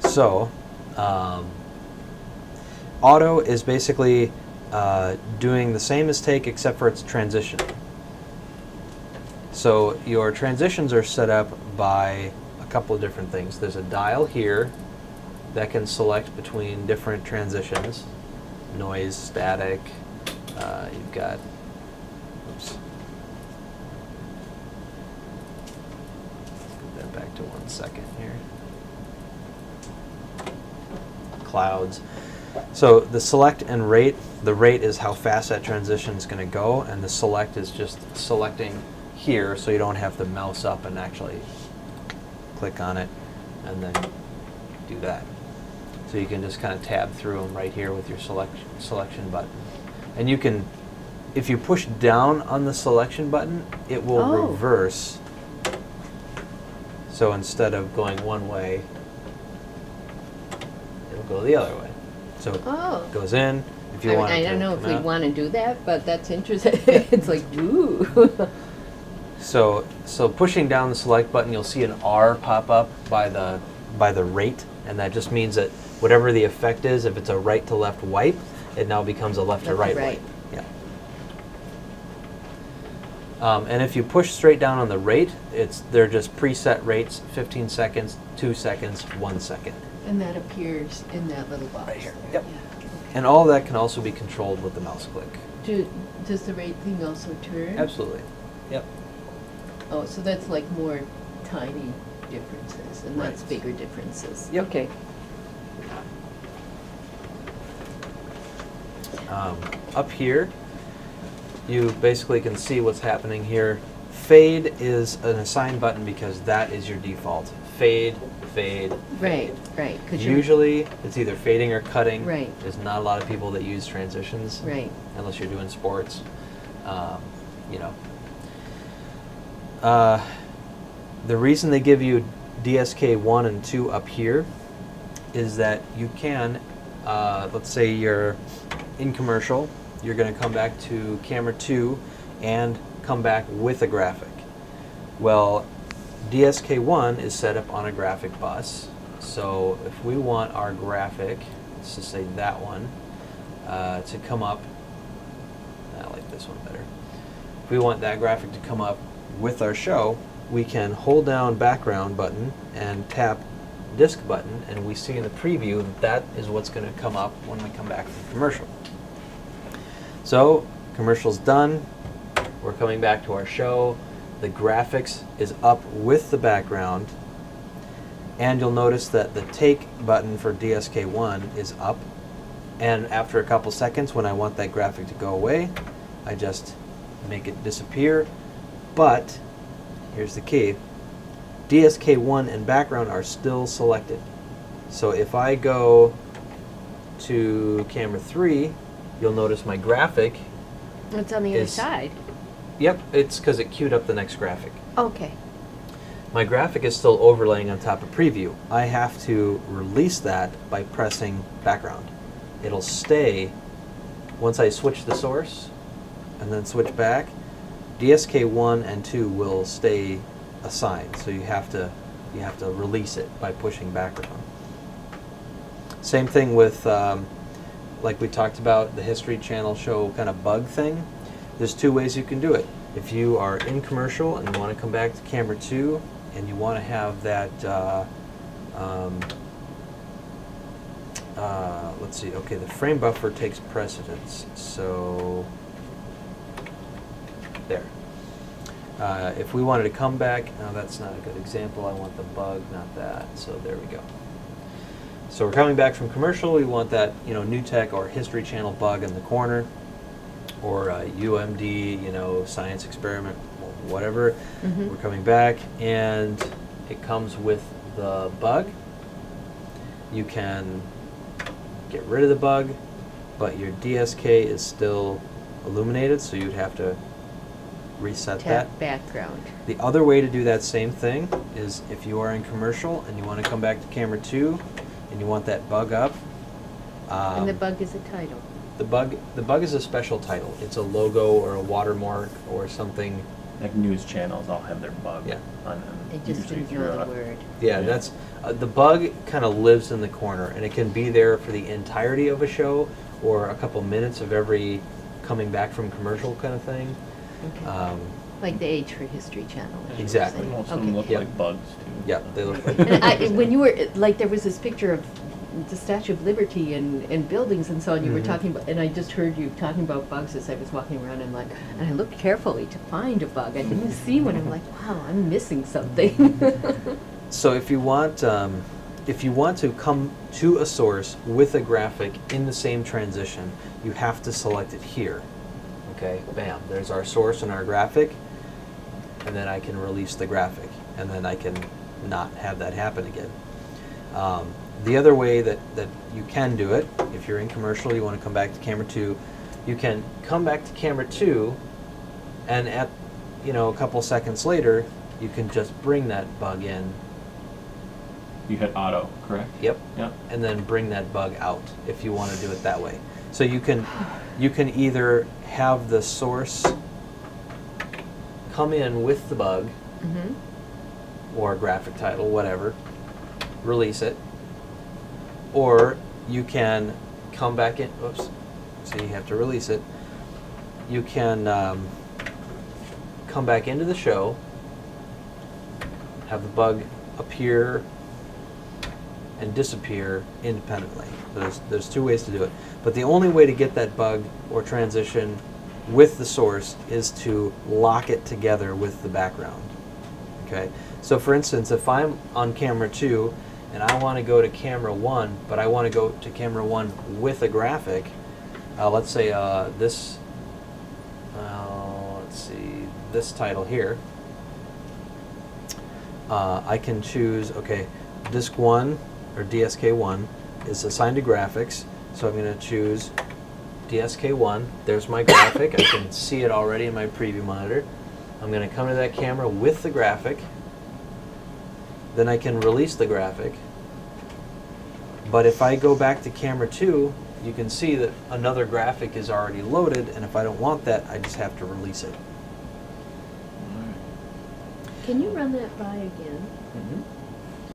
So, auto is basically doing the same as take except for its transition. So your transitions are set up by a couple of different things. There's a dial here that can select between different transitions, noise, static. You've got, oops. Put that back to 1 second here. Clouds. So the select and rate, the rate is how fast that transition is going to go, and the select is just selecting here, so you don't have to mouse up and actually click on it and then do that. So you can just kind of tab through them right here with your selection button. And you can, if you push down on the selection button, it will reverse. So instead of going one way, it'll go the other way. So it goes in. If you want, I don't know if we'd want to do that, but that's interesting. It's like, ooh. So pushing down the select button, you'll see an R pop up by the rate, and that just means that whatever the effect is, if it's a right to left wipe, it now becomes a left to right wipe. Yeah. And if you push straight down on the rate, they're just preset rates: 15 seconds, 2 seconds, 1 second. And that appears in that little box. Right here. There. Yep. Yeah. Okay. And all of that can also be controlled with the mouse click. Does the rate thing also turn? Absolutely. Yep. Oh, so that's like more tiny differences, and that's Right. bigger differences. Yep. Okay. Up here, you basically can see what's happening here. Fade is an assigned button because that is your default. Fade, fade, Right, fade. right. 'Cause Usually, it's either fading or cutting. Right. There's not a lot of people that use transitions. Right. Unless you're doing sports. You know. The reason they give you DSK 1 and 2 up here is that you can, let's say you're in commercial, you're going to come back to camera 2 and come back with a graphic. Well, DSK 1 is set up on a graphic bus, so if we want our graphic, let's just say that one, to come up, I like this one better. If we want that graphic to come up with our show, we can hold down background button and tap disk button, and we see in the preview that is what's going to come up when we come back from commercial. So commercial's done, we're coming back to our show, the graphics is up with the background, and you'll notice that the take button for DSK1 is up, and after a couple seconds when I want that graphic to go away, I just make it disappear. But here's the key, DSK1 and background are still selected. So if I go to camera 3, you'll notice my graphic. It's on the other side. Yep, it's because it queued up the next graphic. Okay. My graphic is still overlaying on top of preview. I have to release that by pressing background. It'll stay once I switch the source and then switch back. DSK 1 and 2 will stay assigned, so you have to release it by pushing background. Same thing with like we talked about, the History Channel show kind of bug thing. There's two ways you can do it. If you are in commercial and you want to come back to camera 2 and you want to have that, let's see, okay, the frame buffer takes precedence, so there. If we wanted to come back, now that's not a good example, I want the bug, not that, so there we go. So we're coming back from commercial, we want that, New Tech or History Channel bug in the corner, or UMD, science experiment, whatever. Mm-hmm. We're coming back, and it comes with the bug. You can get rid of the bug, but your DSK is still illuminated, so you'd have to reset that. Tap background. The other way to do that same thing is if you are in commercial and you want to come back to camera 2 and you want that bug up. And the bug is a title. The bug is a special title. It's a logo or a watermark or something like news channels all have their bug Yeah. on them. I just usually didn't know the throughout. word. Yeah, Yeah. that's the bug kind of lives in the corner, and it can be there for the entirety of a show or a couple minutes of every coming back from commercial kind of thing. Okay. Like the Age for History channel. is what you're Exactly. saying. Most of them Okay. look Yep. like bugs too. Yeah, they look like. And when you were, like, there was this picture of the Statue of Liberty and buildings and so on, you were Mhm. talking about, and I just heard you talking about bugs as I was walking around, and like, and I looked carefully to find a bug. I didn't see one. I'm like, wow, I'm missing something. So if you want to come to a source with a graphic in the same transition, you have to select it here. Okay, bam, there's our source and our graphic, and then I can release the graphic, and then I can not have that happen again. The other way that you can do it, if you're in commercial, you want to come back to camera 2, you can come back to camera 2, and at a couple seconds later, you can just bring that bug in. You hit auto, correct? Yep. Yep. And then bring that bug out if you want to do it that way. So you can either have the source come in with the bug Mhm. or graphic title, whatever, release it, or you can come back in. Oops. So you have to release it. You can come back into the show, have the bug appear and disappear independently. There's two ways to do it. But the only way to get that bug or transition with the source is to lock it together with the background. Okay? So for instance, if I'm on camera 2 and I want to go to camera 1, but I want to go to camera 1 with a graphic, let's say let's see, this title here, I can choose, okay, Disc 1 or DSK1 is assigned to graphics, so I'm going to choose DSK1. There's my graphic. I can see it already in my preview monitor. I'm going to come to that camera with the graphic. Then I can release the graphic. But if I go back to camera 2, you can see that another graphic is already loaded, and if I don't want that, I just have to release it. Can you run that by again? Mm-hmm.